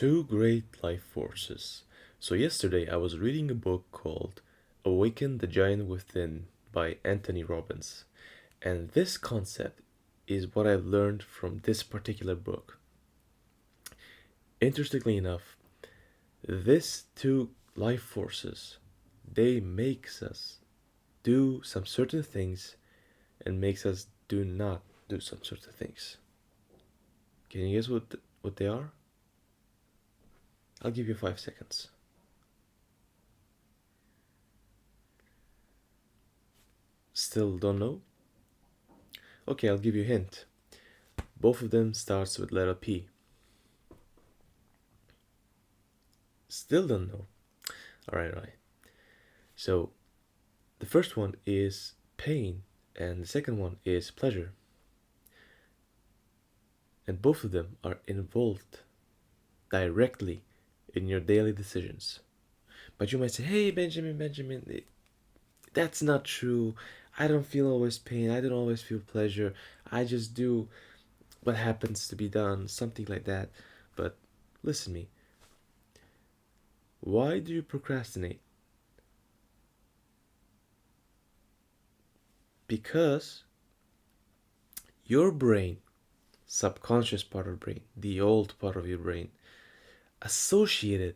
Two great life forces. So, yesterday I was reading a book called Awaken the Giant Within by Anthony Robbins. And this concept is what I've learned from this particular book. Interestingly enough, these two life forces, they makes us do some certain things and makes us do not do some certain things. Can you guess what they are? I'll give you 5 seconds. Still don't know? Okay, I'll give you a hint. Both of them starts with letter P. Still don't know. Alright. So the first one is pain and the second one is pleasure. And both of them are involved directly in your daily decisions. But you might say, hey, Benjamin, that's not true. I don't feel always pain. I don't always feel pleasure. I just do what happens to be done, something like that. But listen to me. Why do you procrastinate? Because your brain, subconscious part of brain, the old part of your brain, associated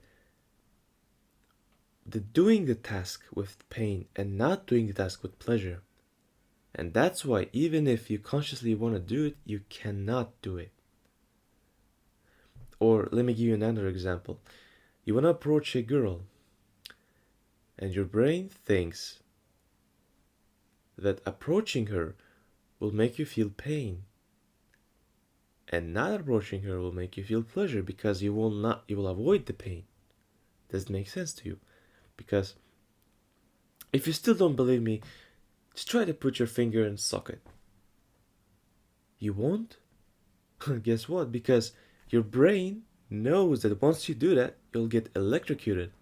the doing the task with pain and not doing the task with pleasure. And that's why even if you consciously want to do it, you cannot do it. Or let me give you another example. You want to approach a girl and your brain thinks that approaching her will make you feel pain and not approaching her will make you feel pleasure because you will avoid the pain. Does it make sense to you? Because if you still don't believe me, just try to put your finger in socket. You won't? Guess what? Because your brain knows that once you do that, you'll get electrocuted.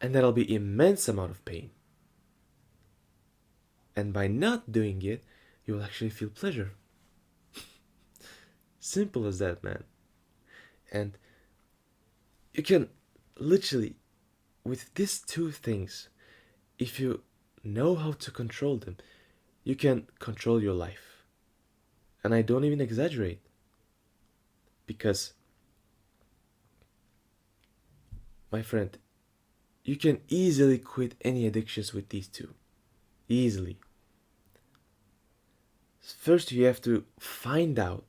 And that'll be immense amount of pain. And by not doing it, you will actually feel pleasure. Simple as that, man. And you can literally, with these two things, if you know how to control them, you can control your life. And I don't even exaggerate. Because, my friend, you can easily quit any addictions with these two. Easily. First, you have to find out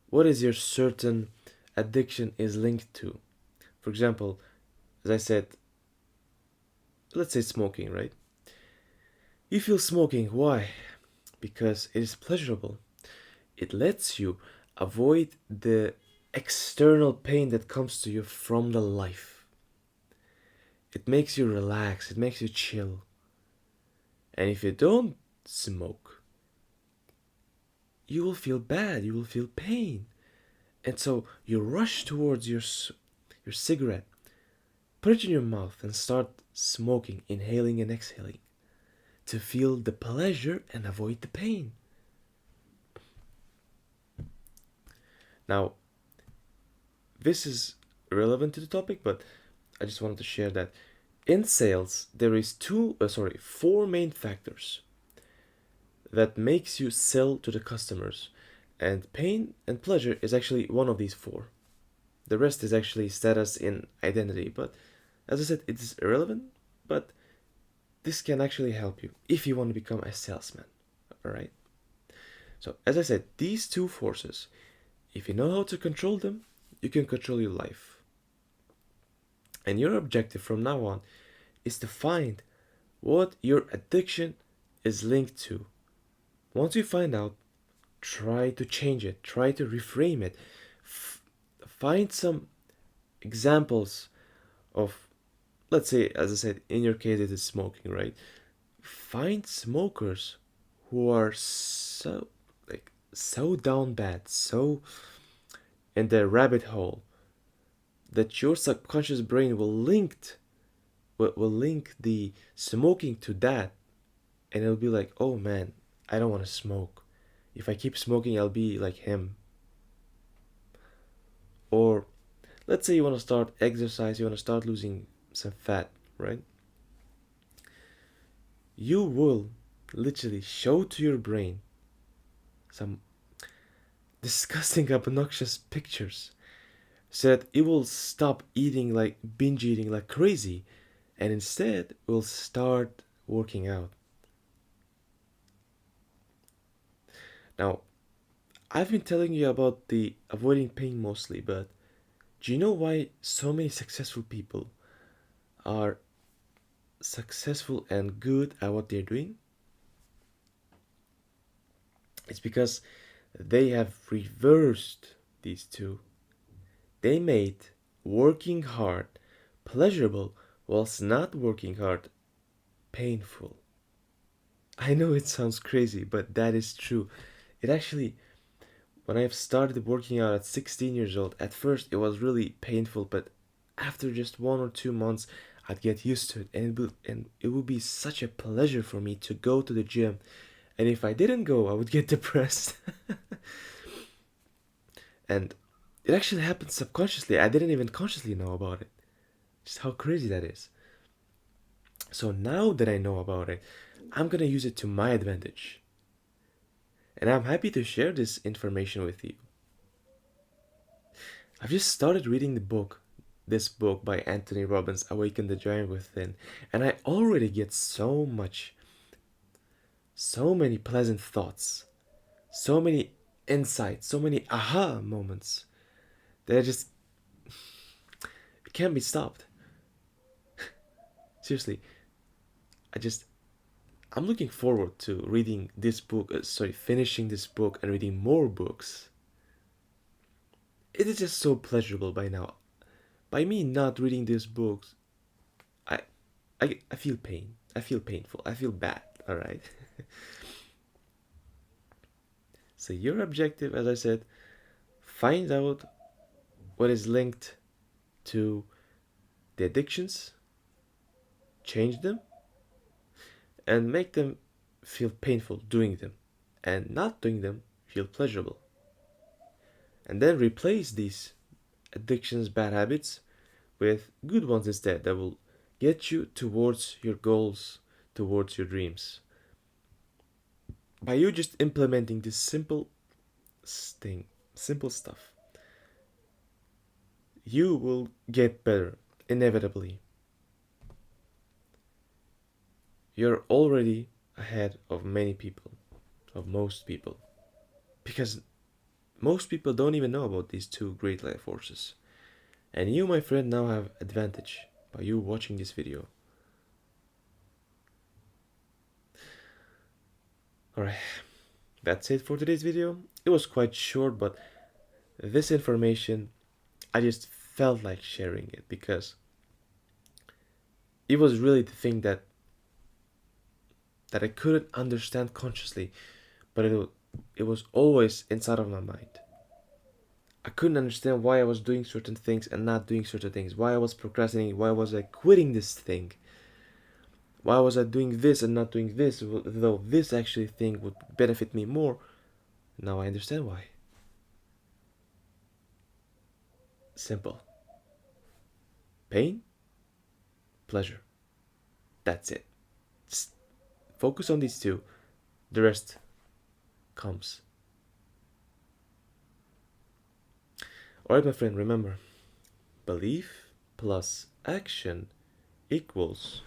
what is your certain addiction is linked to. For example, as I said, let's say smoking, right? You feel smoking. Why? Because it is pleasurable. It lets you avoid the external pain that comes to you from the life. It makes you relax. It makes you chill. And if you don't smoke, you will feel bad. You will feel pain. And so you rush towards your cigarette. Put it in your mouth and start smoking, inhaling and exhaling to feel the pleasure and avoid the pain. Now, this is relevant to the topic, but I just wanted to share that in sales there is four main factors that makes you sell to the customers, and pain and pleasure is actually one of these four. The rest is actually status in identity, but as I said, it is irrelevant, but this can actually help you if you want to become a salesman. Alright? So, as I said, these two forces, if you know how to control them, you can control your life. And your objective from now on is to find what your addiction is linked to. Once you find out, try to change it, try to reframe it. Find some examples of, let's say, as I said, in your case it is smoking, right? Find smokers who are so down bad, so in the rabbit hole, that your subconscious brain will link the smoking to that, and it'll be like, oh man, I don't want to smoke. If I keep smoking, I'll be like him. Or Let's say you want to start exercise, you want to start losing some fat, right? You will literally show to your brain some disgusting, obnoxious pictures so that it will stop eating like binge eating like crazy and instead will start working out. Now, I've been telling you about the avoiding pain mostly, but do you know why so many successful people are successful and good at what they're doing? It's because they have reversed these two. They made working hard pleasurable whilst not working hard painful. I know it sounds crazy, but that is true. It actually, when I started working out at 16 years old, at first it was really painful, but after just 1 or 2 months, I'd get used to it, and it would be such a pleasure for me to go to the gym. And if I didn't go, I would get depressed. And it actually happened subconsciously. I didn't even consciously know about it. Just how crazy that is. So now that I know about it, I'm gonna use it to my advantage. And I'm happy to share this information with you. I've just started reading this book by Anthony Robbins, Awaken the Giant Within, and I already get so many pleasant thoughts, so many insights, so many aha moments that it can't be stopped. Seriously, I just I'm looking forward to reading this book, finishing this book and reading more books. It is just so pleasurable by now. By me not reading these books, I, I feel pain. I feel painful. I feel bad. All right. So your objective, as I said, find out what is linked to the addictions, change them, and make them feel painful doing them, and not doing them feel pleasurable. And then replace these addictions, bad habits, with good ones instead that will get you towards your goals, towards your dreams. By you just implementing this thing, simple stuff, you will get better inevitably. You're already ahead of many people, of most people, because most people don't even know about these two great life forces. And you, my friend, now have advantage by you watching this video. Alright, that's it for today's video. It was quite short, but this information, I just felt like sharing it because it was really the thing that I couldn't understand consciously, but it was always inside of my mind. I couldn't understand why I was doing certain things and not doing certain things, why I was procrastinating, why was I quitting this thing, why was I doing this and not doing this, though this actually thing would benefit me more. Now I understand why. Simple. Pain, pleasure. That's it. Just focus on these two. The rest comes. Alright, my friend, remember, belief plus action equals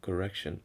correction.